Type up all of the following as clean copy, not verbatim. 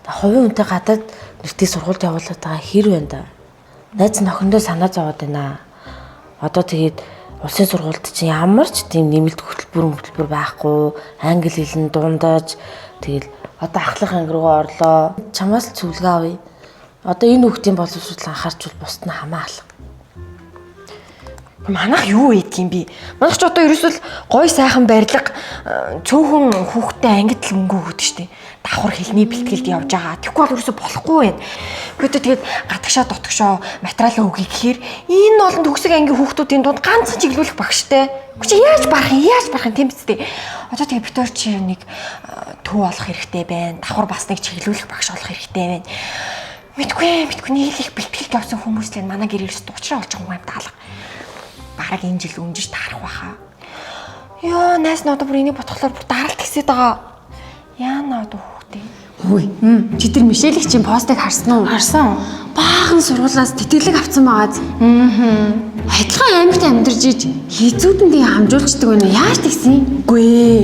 Хувийн үнэтэй гадаад нэртийг сургуульд явуулаад байгаа хэр байна да. Найз нөхөндөө санаа зовоод байна. Одоо тэгээд улсын сургуульд чинь ямар ч тийм нэмэлт хөтөлбөр байхгүй, англи хэл нь дундаж тэгэл одоо ахлах анги руугаа орлоо. Чамаас л цүлгээ авъя. Одоо энэ хүүхдийн боловсрол анхаарчвал бусд нь хамаа алга. Манайх юу ийдэг юм бэ? Манайх ч одоо ерөөсөл гой сайхан барилга цөөхөн хүүхдтэй ангид л мөнгө өгдөг штеп. Давхар хэлний бэлтгэлд явж байгаа. Тэгэхгүй бол ерөөсө болохгүй байна. Гэхдээ тэгээд гадагшаа дотгошоо материалаа өгье гэхээр энэ олон төгсөг ангийн хүүхдүүдийн дунд ганцхан чиглүүлэх багштай. Чи яаж барах юм тийм биз дээ. Одоо тэгээд битүүр чи нэг төв олох хэрэгтэй байна. Давхар бас нэг чиглүүлэх багш олох хэрэгтэй байна. Мэдгүй нийлэх бэлтгэлд явсан хүмүүс л манай гэрээс дуучраа болж байгаа юм даалга. Бараг энэ жил өнжиж таарах байхаа. Йоо, найс нь одоо бүр энийг ботхолоор бүр даралт гисэд байгаа. Яана одоо хүүхдээ. Хөөе. Чи тэр Мишель-ийн постыг харсан уу? Харсан. Баахан сургуулиас тэтгэлэг авсан байгааз. Адилхан аймагт амьдарч иж хизүүдэндээ хамжуулцдаг байна. Яаж тэгсэн? Үгүй ээ.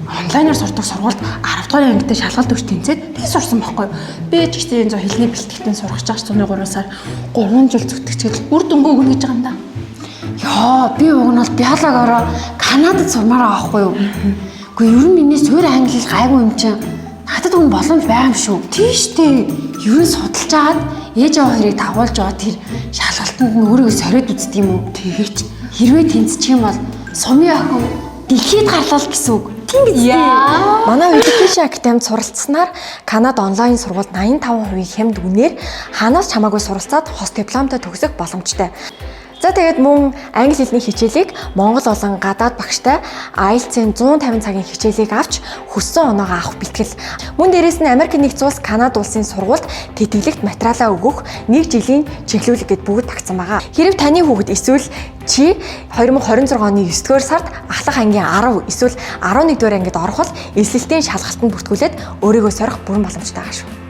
Онлайнаар сурдаг сургуульд 10 дугаар ангитай шалгалт өгч тэнцээд би сурсан байхгүй юу? Би ч гэсэн энэ хэлний бэлтгэгтэн сурах гэж байгаа 3 сар 3 жил зүтгэж үр дүнгүй өгнө гэж байгаа юм да. Яа, би уг нь бол биологиороо Канадад сурмаар байгаа байхгүй юу? Гэхдээ ер нь миний суурь англи хэл гайгүй юм чинь. Надад үн боломж байгаа юм шүү. Тийш дээ. Ер нь судалж агаад ээж аваа хоёрыг дагуулж аваад тэр шалгалтанд нь өөрийгөө сориод үздэг юм уу? Тэгэж. Хэрвээ тэнцчих юм бол сумын охин дэлхийд гарлал гэсэн үг. Тийм биз дээ. Манай Wikipedia академид суралцсанаар Канада онлайн сургуульд 85% хямд үнээр хаанаас ч хамаагүй суралцаад хос дипломтой төгсөх боломжтой. За тэгээд мөн англи хэлний хичээлийг Монгол болон гадаад багштай IELTS-ийн 150 цагийн хичээлийг авч хүссэн оноогоо авах бэлтгэл. Мөн дээрээс нь Америк нэгдсэн улс Канада улсын сургуульд тэтгэлэгт материалаа өгөх 1 жилийн чиглүүлэг гэд бүгд тогтсон байгаа. Хэрв таны хүүхэд эсвэл чи 2026 оны 9-р сард ахлах ангийн 10 эсвэл 11-р ангид орох бол эсэлтийн шалгалтанд бүртгүүлээд өөрийгөө сорих бүрэн боломжтой байгаа шүү.